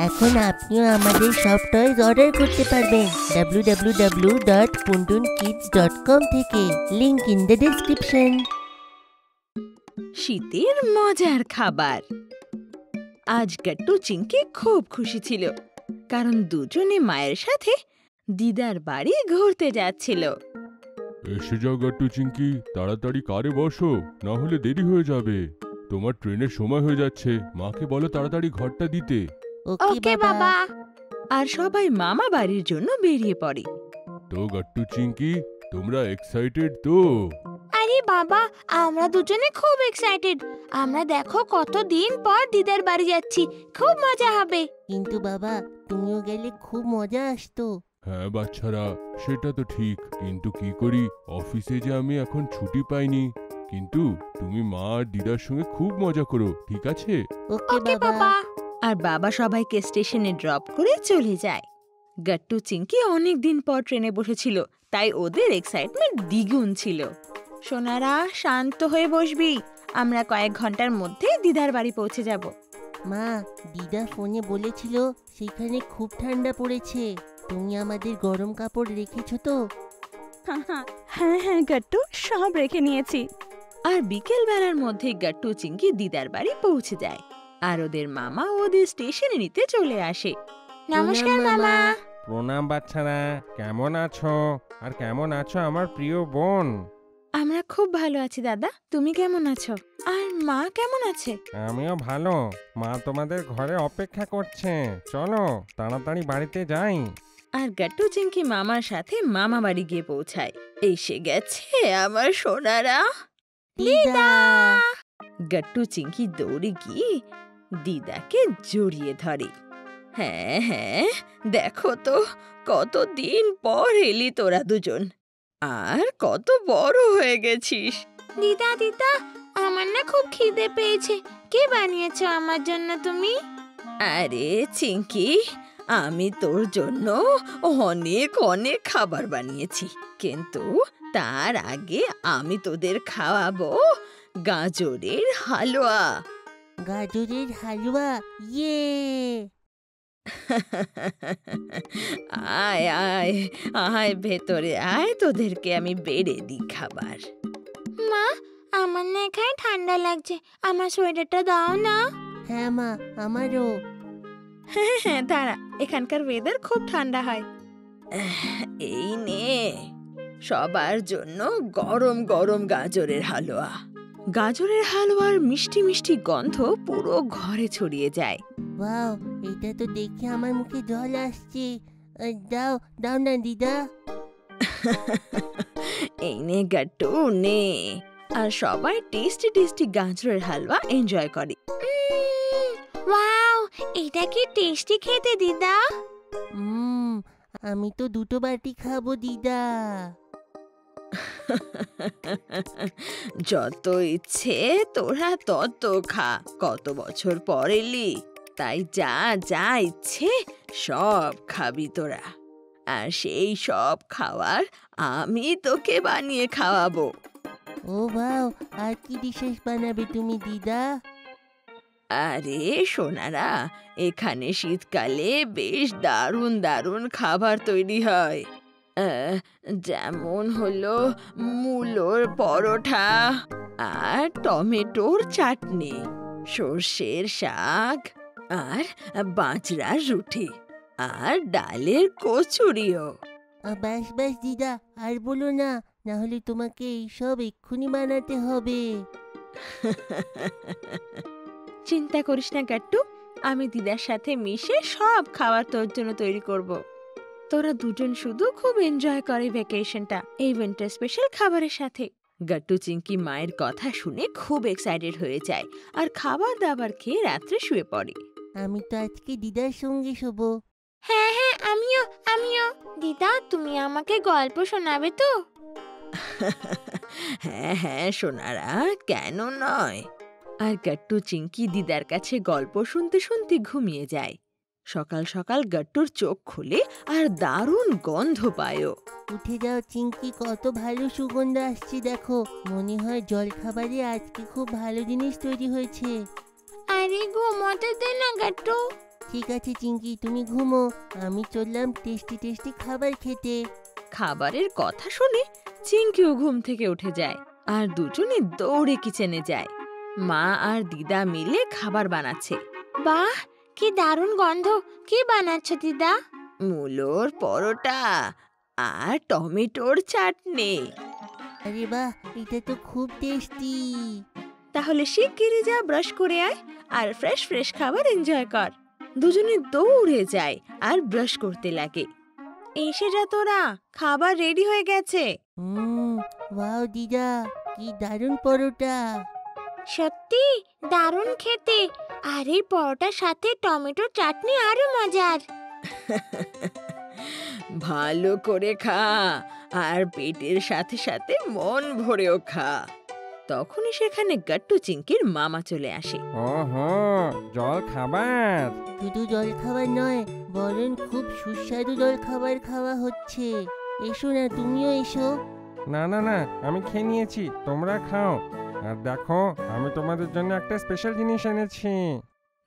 এখন আপনিও আমাদের সব টয়েস অর্ডার করতে পারবেন www.puntunkids.com থেকে। Link in the description. শীতের মজার খাবার। আজ গাট্টু চিংকি খুব খুশি ছিল, কারণ দুজনে মায়ের সাথে দিদার বাড়ি ঘুরতে যাচ্ছিল। এসে যাও গাট্টু চিংকি, তাড়াতাড়ি কারে বসো, না হলে দেরি হয়ে যাবে। তোমার ট্রেনের সময় হয়ে যাচ্ছে, মাকে বলো তাড়াতাড়ি ঘরটা দিতে। ওকে বাবা। আর সবাই মামা বাড়ির জন্য বেরিয়ে পড়ে। তো গাট্টু চিংকি, তোমরা এক্সাইটেড তো? আরে বাবা, আমরা দুজনে খুব এক্সাইটেড। আমরা দেখো কতদিন পর দিদার বাড়ি যাচ্ছি, খুব মজা হবে। কিন্তু বাবা, তুমিও গেলে খুব মজা আসতো। হ্যাঁ বাচ্চারা, সেটা তো ঠিক, কিন্তু কি করি, অফিসে যে আমি এখন ছুটি পাইনি। কিন্তু তুমি মা আর দিদার সঙ্গে খুব মজা করো, ঠিক আছে? ওকে বাবা। আর বাবা সবাইকে স্টেশনে ড্রপ করে চলে যায়। গাট্টু চিংকি অনেক দিন পর ট্রেনে বসেছিল, তাই ওদের এক্সাইটমেন্ট দ্বিগুণ ছিল। সোনারা, শান্ত হয়ে বসবি, আমরা কয়েক ঘন্টার মধ্যে দিদার বাড়ি পৌঁছে যাব। মা, দিদা ফোনে বলেছিল সেখানে খুব ঠান্ডা পড়েছে। তুমি আমাদের গরম কাপড় রেখেছো তো? হ্যাঁ হ্যাঁ গাট্টু, সব রেখে নিয়েছি। আর বিকেল বেলার মধ্যে গাট্টু চিংকি দিদার বাড়ি পৌঁছে যায়, আর ওদের মামা ওদের স্টেশনে নিতে চলে আসে। নমস্কার মামা। প্রণাম বাচ্চারা, কেমন আছো? আর কেমন আছো আমার প্রিয় বোন? আমরা খুব ভালো আছি দাদা, তুমি কেমন আছো? আর মা কেমন আছে? আমিও ভালো। মা তোমাদের ঘরে অপেক্ষা করছে, চলো তাড়াতাড়ি বাড়িতে যাই। আর গাট্টু চিংকি মামার সাথে মামা বাড়ি গিয়ে পৌঁছায়। এসে গেছে আমার সোনারা। দিদা। গাট্টু চিংকি দৌড়ে গিয়ে দিদাকে জড়িয়ে ধরে। হ্যাঁ হ্যাঁ, দেখো তো কতদিন পর এলি তোরা দুজন, আর কত বড় হয়ে গেছিস। দিদা দিদা, আমার না খুব খিদে পেয়েছে। কি বানিয়েছো আমার জন্য তুমি? আরে চিংকি, আমি তোর জন্য অনেক অনেক খাবার বানিয়েছি, কিন্তু তার আগে আমি তোদের খাওয়াবো গাজরের হালুয়া। গাজরের হালুয়া, ইয়ে! আয় আয় আয়, ভেতরে আয়, তোদেরকে আমি বেড়ে দিই খাবার। মা, আমার না এখানে ঠান্ডা লাগছে, আমার সোয়েটারটা দাও না। হ্যাঁ মা, আমারও। হ্যাঁ হ্যাঁ, দাঁড়া, এখানকার ওয়েদার খুব ঠান্ডা হয়। এই নে সবার জন্য গরম গরম গাজরের হালুয়া। গাজরের হালুয়ার মিষ্টি মিষ্টি গন্ধ পুরো ঘরে ছড়িয়ে যায়। ওয়াও, এটা তো দেখে আমার মুখে জল আসছে। দাও দাও না দিদা। এই নে গাট্টু, নে। আর সবাই টেস্টি টেস্টি গাজরের হালুয়া এনজয় করে। ওয়াও, এটা কি টেস্টি খেতে দিদা। আমি তো দুটো বাটি খাবো দিদা। যত ইচ্ছে তোরা তত খা, কত বছর পর এলি, তাই যা যা ইচ্ছে সব খাবি তোরা। আর সেই সব খাবার আমি তোকে বানিয়ে খাওয়াবো। ও বাও, আর কি ডিশেস বানাবে তুমি দিদা? আরে সোনারা, এখানে শীতকালে বেশ দারুণ দারুণ খাবার তৈরি হয়। যেমন হলো মূলোর পরোটা, আর টমেটোর চাটনি, সর্ষের শাক, আর বাজরার রুটি, আর ডালের কচুরিও। ব্যাস ব্যাস দিদা, আর বলো না, না হলে তোমাকে এইসব এক্ষুনি বানাতে হবে। চিন্তা করিস না গাট্টু, আমি দিদার সাথে মিশে সব খাবার তোর জন্য তৈরি করব। তোরা দুজন শুধু খুব এনজয় করে ভ্যাকেশনটা এই উইন্টার স্পেশাল খাবারের সাথে। গাট্টু চিংকি মায়ের কথা শুনে খুব এক্সাইটেড হয়ে যায়, আর খাবার দাবার খেয়ে রাত্রে শুয়ে পড়ে। আমি তো আজকে দিদার সঙ্গে শোবো। হ্যাঁ হ্যাঁ, আমিও আমিও। দিদা, তুমি আমাকে গল্প শোনাবে তো? হ্যাঁ হ্যাঁ সোনারা, কেন নয়। আর গাট্টু চিংকি দিদার কাছে গল্প শুনতে শুনতে ঘুমিয়ে যায়। সকাল সকাল গাট্টুর চোখ খুলে আর দারুণ গন্ধ পায়ও। উঠে যাও চিংকি, কত ভালো সুগন্ধ আসছে দেখো। মনে হয় জল খাবারে আজকে খুব ভালো জিনিস তৈরি হয়েছে। আরে ঘুমোতে দে না গাট্টু। ঠিক আছে চিঙ্কি, তুমি ঘুমো, আমি চললাম টেস্টি টেস্টি খাবার খেতে। খাবারের কথা শুনে চিঙ্কিও ঘুম থেকে উঠে যায় আর দুজনে দৌড়ে কিচেনে যায়। মা আর দিদা মিলে খাবার বানাচ্ছে। বাহ, কি দারুণ গন্ধ! কি বানাচ্ছ দিদা? মূলোর পরোটা আর টমেটোর চাটনি। আরে বাহ, এটা তো খুব টেস্টি। তাহলে শিগগিরই যা, ব্রাশ করে আয় আর ফ্রেশ ফ্রেশ খাবার এনজয় কর। দুজনে দৌড়ে যায় আর ব্রাশ করতে লাগে। এসে যা তোরা, খাবার রেডি হয়ে গেছে। ওয়াও দিদা, কি দারুণ পরোটা। সত্যি দারুণ খেতে, আর এই পরোটার সাথে টমেটো চাটনি আরো মজার। ভালো করে খা আর পেটের সাথে সাথে মন ভরেও খা। তখনই সেখানে গাট্টু চিঙ্কির মামা চলে আসে। ওহো, জল খাবার। শুধু জল খাবার নয়, বরং খুব সুস্বাদু জল খাবার খাওয়া হচ্ছে। এসো না, তুমিও এসো। না না না, আমি খেয়ে নিয়েছি, তোমরা খাও। আর দেখো, আমি তোমাদের জন্য একটা স্পেশাল জিনিস এনেছি।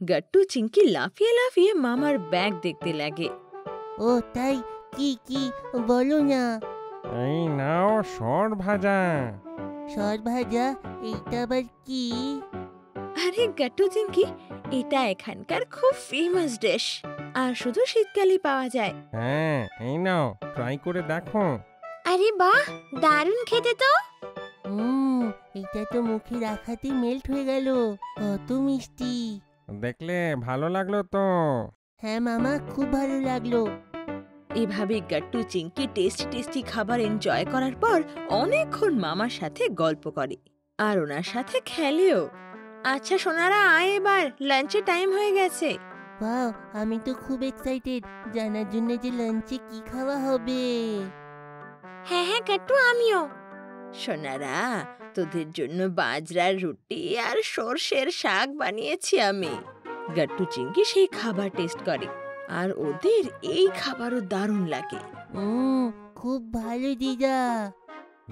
গাট্টু চিঙ্কি লাফিয়ে লাফিয়ে মামার ব্যাগ দেখতে লাগে। ও তাই, কি কি বলো না। এই নাও সর ভাজা। সর ভাজা? এইটা আবার কি? আরে গাট্টু চিঙ্কি, এটা এখানকার খুব ফেমাস ডিশ আর শুধু শীতকালে পাওয়া যায়। হ্যাঁ, এই নাও, ট্রাই করে দেখো। আরে বাহ, দারুণ খেতে তো। এটা তো মুখে রাখাতেই মেল্ট হয়ে গেল। কত মিষ্টি। দেখলে ভালো লাগলো তো? হ্যাঁ মামা, খুব ভালো লাগলো। এভাবে গাট্টু চিঙ্কি টেস্টি টেস্টি খাবার এনজয় করার পর অনেকক্ষণ মামার সাথে গল্প করে আর ওনার সাথে খেলেও। আচ্ছা সোনারা, আয় এবার, লাঞ্চের টাইম হয়ে গেছে। ওয়াও, আমি তো খুব এক্সাইটেড জানার জন্য যে লাঞ্চে কি খাওয়া হবে। হ্যাঁ হ্যাঁ কাট্টু, আমিও। সোনারা, তোদের জন্য বাজরার রুটি আর সর্ষের শাক বানিয়েছি আমি। গাট্টু চিঙ্কি সেই খাবার টেস্ট করে আর ওদের এই খাবারও দারুণ লাগে। খুব ভালো দিদা।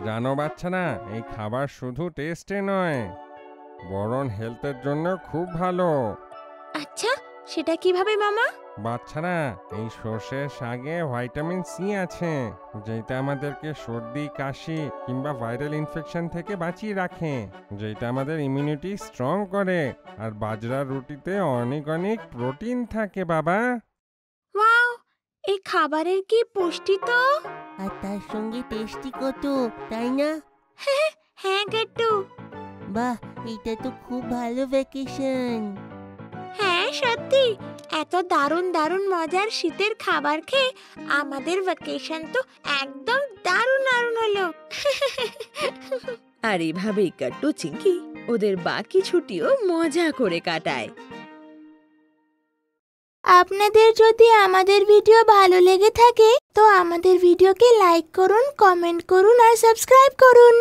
জানো বাচ্চারা, এই খাবার শুধু টেস্টে নয়, বরং হেলথের জন্য খুব ভালো। আচ্ছা, সেটা কিভাবে মামা? বাচ্চারা, এই সর্ষের শাকে ভিটামিন সি আছে, যেটা আমাদেরকে সর্দি, কাশি কিংবা ভাইরাল ইনফেকশন থেকে বাঁচিয়ে রাখে, যেটা আমাদের ইমিউনিটি স্ট্রং করে। আর বাজরার রুটিতে অনেক অনেক প্রোটিন থাকে বাবা। ওয়াও, এই খাবারের কি পুষ্টি তো! আর তার সঙ্গে টেস্টি কত, তাই না? হ্যাঁ কাট্টু। বাহ, এটা তো খুব ভালো ভ্যাকেশন। হ্যাঁ সত্যি, এত দারুণ দারুণ মজার শীতের খাবার খেয়ে আমাদের ভ্যাকেশন তো একদম দারুণ দারুণ হলো। আর এভাবেই গাট্টু চিঙ্কি ওদের বাকি ছুটিও মজা করে কাটায়। আপনাদের যদি আমাদের ভিডিও ভালো লেগে থাকে তো আমাদের ভিডিওকে লাইক করুন, কমেন্ট করুন আর সাবস্ক্রাইব করুন।